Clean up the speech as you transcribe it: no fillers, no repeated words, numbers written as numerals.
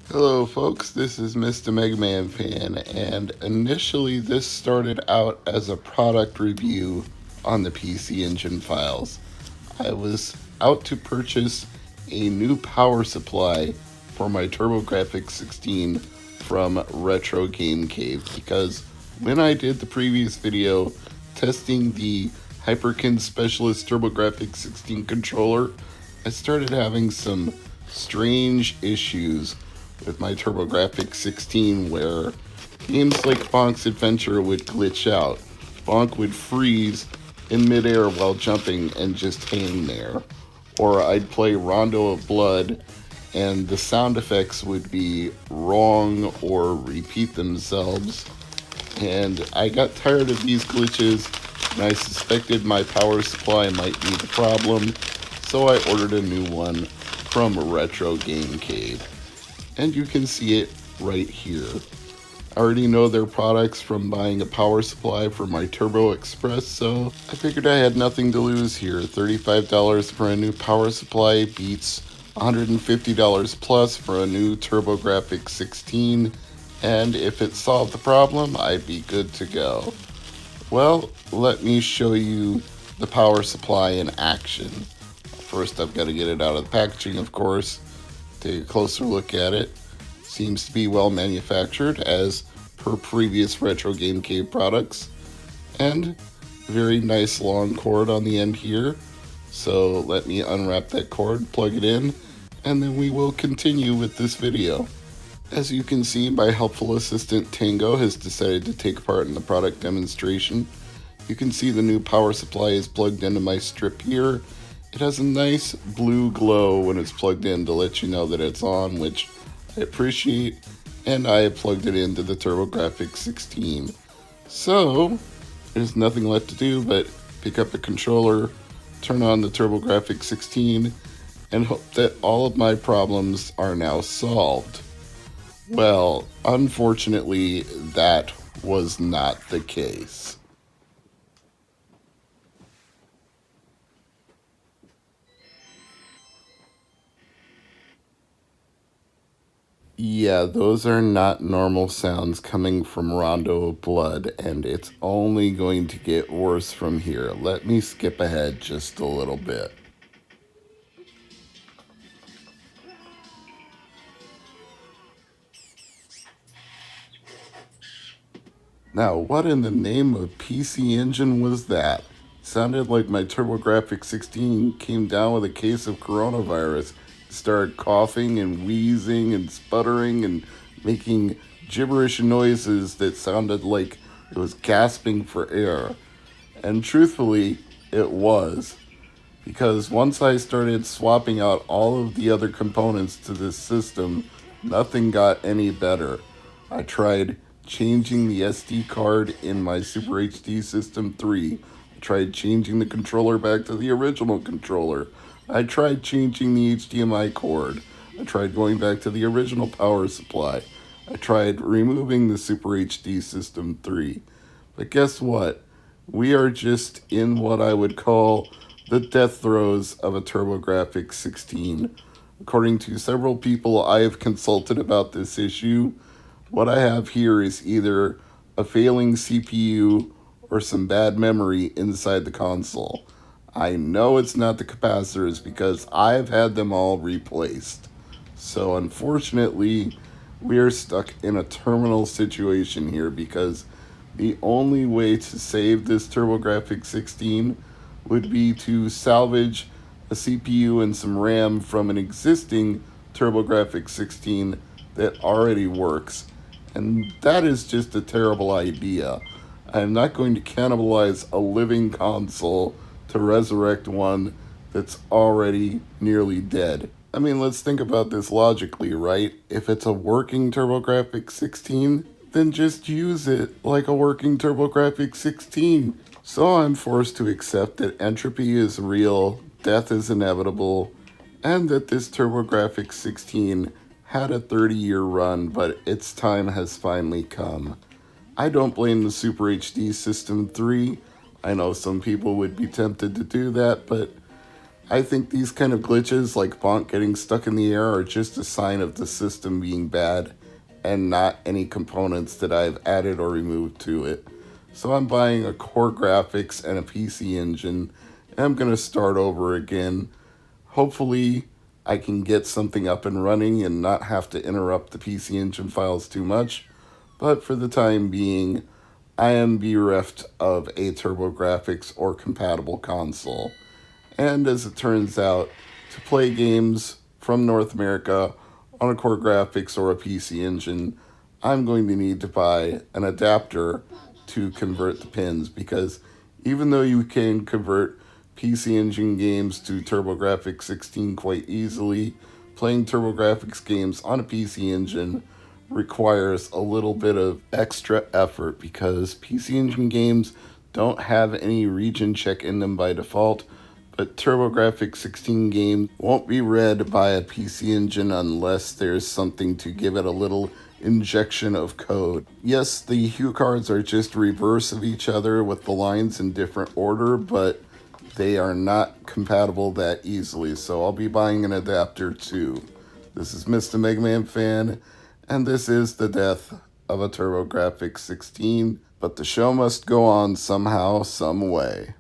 Hello folks, this is Mr. MegaManFan, and initially this started out as a product review on the PC Engine files. I was out to purchase a new power supply for my TurboGrafx-16 from Retro Game Cave because when I did the previous video testing the Hyperkin Specialist TurboGrafx-16 controller, I started having some strange issues with my TurboGrafx-16 where games like Bonk's Adventure would glitch out. Bonk would freeze in midair while jumping and just hang there. Or I'd play Rondo of Blood and the sound effects would be wrong or repeat themselves. And I got tired of these glitches and I suspected my power supply might be the problem, so I ordered a new one from Retro Game Cave. And you can see it right here. I already know their products from buying a power supply for my Turbo Express, so I figured I had nothing to lose here. $35 for a new power supply beats $150 plus for a new TurboGrafx-16, and if it solved the problem, I'd be good to go. Well, let me show you the power supply in action. First, I've got to get it out of the packaging, of course. Take a closer look at it. Seems to be well manufactured as per previous Retro Game Cave products. And very nice long cord on the end here. So let me unwrap that cord, plug it in, and then we will continue with this video. As you can see, my helpful assistant Tango has decided to take part in the product demonstration. You can see the new power supply is plugged into my strip here. It has a nice blue glow when it's plugged in to let you know that it's on, which I appreciate, and I have plugged it into the TurboGrafx-16. So, there's nothing left to do but pick up a controller, turn on the TurboGrafx-16, and hope that all of my problems are now solved. Well, unfortunately, that was not the case. Yeah, those are not normal sounds coming from Rondo of Blood, and it's only going to get worse from here. Let me skip ahead just a little bit. Now, what in the name of PC Engine was that? Sounded like my TurboGrafx-16 came down with a case of coronavirus. Started coughing and wheezing and sputtering and making gibberish noises that sounded like it was gasping for air. And truthfully, it was. Because once I started swapping out all of the other components to this system, nothing got any better. I tried changing the SD card in my Super HD System 3. I tried changing the controller back to the original controller. I tried changing the HDMI cord. I tried going back to the original power supply. I tried removing the Super HD System 3. But guess what? We are just in what I would call the death throes of a TurboGrafx-16. According to several people I have consulted about this issue, what I have here is either a failing CPU or some bad memory inside the console. I know it's not the capacitors because I've had them all replaced. So unfortunately, we are stuck in a terminal situation here because the only way to save this TurboGrafx-16 would be to salvage a CPU and some RAM from an existing TurboGrafx-16 that already works. And that is just a terrible idea. I'm not going to cannibalize a living console to resurrect one that's already nearly dead. I mean, let's think about this logically, right? If it's a working TurboGrafx-16, then just use it like a working TurboGrafx-16. So I'm forced to accept that entropy is real, death is inevitable, and that this TurboGrafx-16 had a 30-year run, but its time has finally come. I don't blame the Super HD System 3. I know some people would be tempted to do that, but I think these kind of glitches, like bonk getting stuck in the air, are just a sign of the system being bad and not any components that I've added or removed to it. So I'm buying a core graphics and a PC engine, and I'm going to start over again. Hopefully, I can get something up and running and not have to interrupt the PC engine files too much. But for the time being, I am bereft of a TurboGrafx or compatible console. And as it turns out, to play games from North America on a core graphics or a PC engine, I'm going to need to buy an adapter to convert the pins, because even though you can convert PC Engine games to TurboGrafx-16 quite easily, playing TurboGrafx games on a PC Engine requires a little bit of extra effort, because PC Engine games don't have any region check in them by default, but TurboGrafx-16 games won't be read by a PC Engine unless there's something to give it a little injection of code. Yes, the hue cards are just reverse of each other with the lines in different order, but they are not compatible that easily, so I'll be buying an adapter too. This is Mr. MegaManFan, and this is the death of a TurboGrafx-16, but the show must go on somehow, some way.